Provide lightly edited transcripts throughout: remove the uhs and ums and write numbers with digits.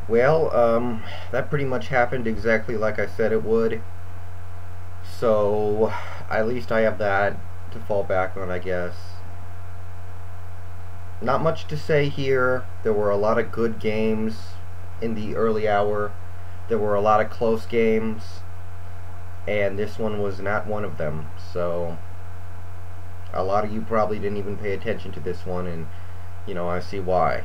Well, that pretty much happened exactly like I said it would. So, at least I have that to fall back on, I guess. Not much to say here. There were a lot of good games in the early hour. There were a lot of close games, and this one was not one of them. So, a lot of you probably didn't even pay attention to this one, and I see why.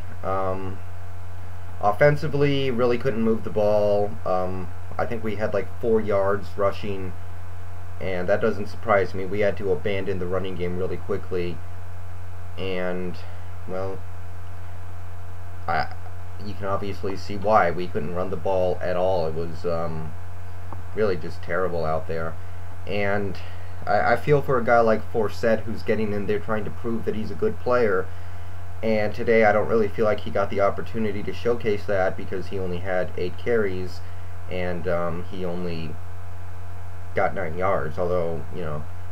Offensively, really couldn't move the ball. I think we had like 4 yards rushing, and that doesn't surprise me. We had to abandon the running game really quickly, and well, you can obviously see why. We couldn't run the ball at all. It was really just terrible out there, and I feel for a guy like Forsett who's getting in there trying to prove that he's a good player. And today I don't really feel like he got the opportunity to showcase that because he only had 8 carries and he only got 9 yards. Although,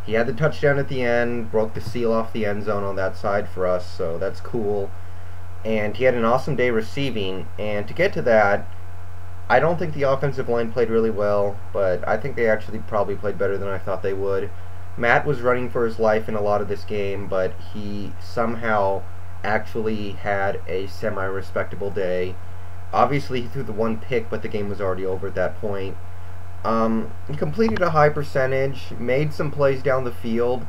he had the touchdown at the end, broke the seal off the end zone on that side for us, so that's cool. And he had an awesome day receiving. And to get to that, I don't think the offensive line played really well, but I think they actually probably played better than I thought they would. Matt was running for his life in a lot of this game, but he somehow actually had a semi-respectable day. Obviously, he threw the 1 pick, but the game was already over at that point. He completed a high percentage, made some plays down the field.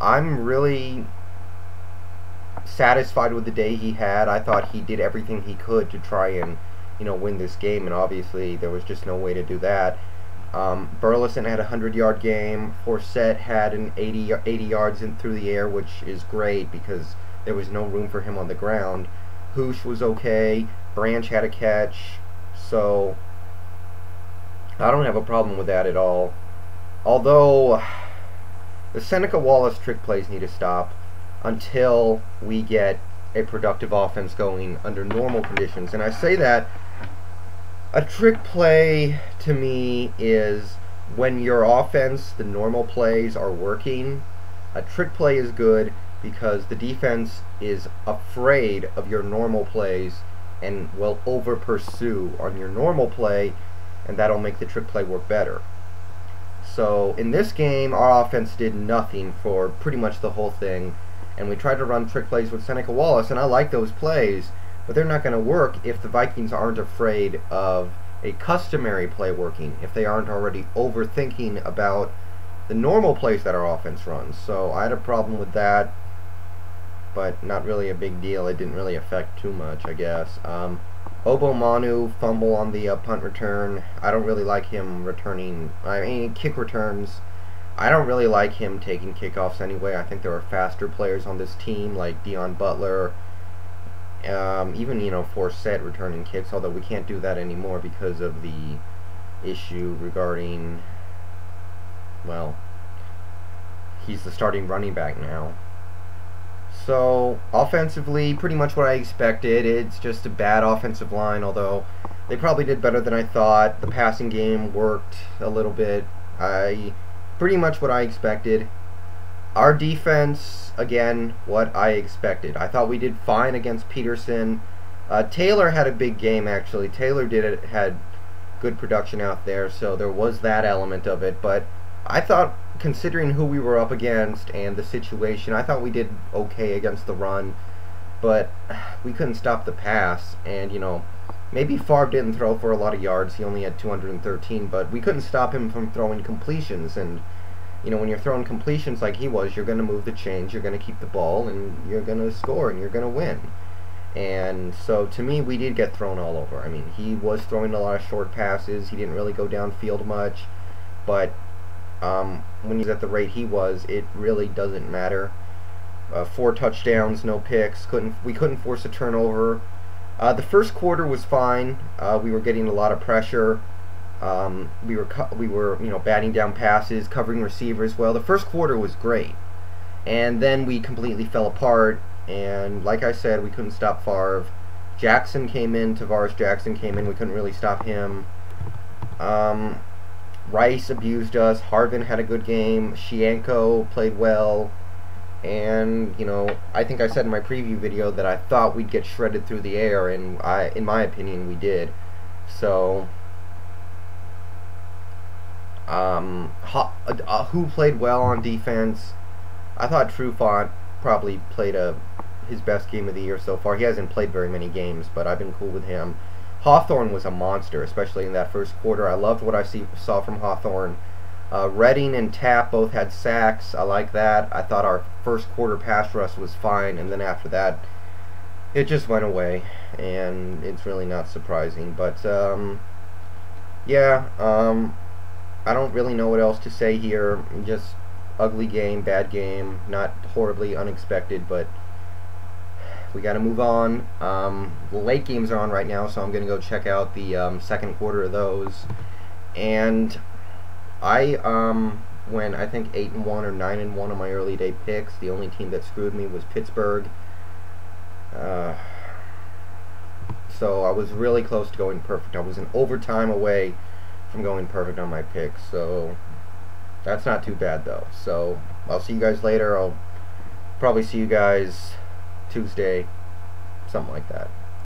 I'm really satisfied with the day he had. I thought he did everything he could to try and, win this game, and obviously there was just no way to do that. Burleson had a 100-yard game. Forsett had an 80 yards through the air, which is great because there was no room for him on the ground. Hoosh was okay. Branch had a catch. So, I don't have a problem with that at all. Although, the Seneca Wallace trick plays need to stop until we get a productive offense going under normal conditions. And I say that a trick play, to me, is when your offense, the normal plays, are working. A trick play is good because the defense is afraid of your normal plays and will over pursue on your normal play, and that'll make the trick play work better. So in this game, our offense did nothing for pretty much the whole thing, and we tried to run trick plays with Seneca Wallace, and I like those plays, but they're not going to work if the Vikings aren't afraid of a customary play working, if they aren't already overthinking about the normal plays that our offense runs. So I had a problem with that, but not really a big deal. It didn't really affect too much, I guess. Obo Manu fumble on the punt return. I don't really like him returning. I mean, kick returns. I don't really like him taking kickoffs anyway. I think there are faster players on this team like Dion Butler. Even, Forsett returning kicks, although we can't do that anymore because of the issue regarding, well, he's the starting running back now. So, offensively, pretty much what I expected. It's just a bad offensive line, although they probably did better than I thought. The passing game worked a little bit. Pretty much what I expected. Our defense, again, what I expected. I thought we did fine against Peterson. Taylor had a big game, actually. Taylor had good production out there, so there was that element of it, but I thought, considering who we were up against and the situation, I thought we did okay against the run, but we couldn't stop the pass. And, maybe Favre didn't throw for a lot of yards. He only had 213, but we couldn't stop him from throwing completions. And, when you're throwing completions like he was, you're going to move the chains, you're going to keep the ball, and you're going to score, and you're going to win. And so, to me, we did get thrown all over. I mean, he was throwing a lot of short passes. He didn't really go downfield much, but when he's at the rate he was, it really doesn't matter. 4 touchdowns, no picks. We couldn't force a turnover. The first quarter was fine. We were getting a lot of pressure. We were batting down passes, covering receivers well. The first quarter was great, and then we completely fell apart. And like I said, we couldn't stop Favre. Jackson came in. Tavares Jackson came in. We couldn't really stop him. Rice abused us. Harvin had a good game. Shianko played well. And, I think I said in my preview video that I thought we'd get shredded through the air, and in my opinion, we did. So, who played well on defense? I thought Trufant probably played his best game of the year so far. He hasn't played very many games, but I've been cool with him. Hawthorne was a monster, especially in that first quarter. I loved what I saw from Hawthorne. Redding and Tapp both had sacks. I like that. I thought our first quarter pass rush was fine, and then after that, it just went away, and it's really not surprising. But yeah, I don't really know what else to say here. Just ugly game, bad game, not horribly unexpected, but we got to move on. The late games are on right now, so I'm going to go check out the second quarter of those. And I went, I think, 8-1 or 9-1 on my early day picks. The only team that screwed me was Pittsburgh. So I was really close to going perfect. I was an overtime away from going perfect on my picks. So that's not too bad, though. So I'll see you guys later. I'll probably see you guys Tuesday, something like that.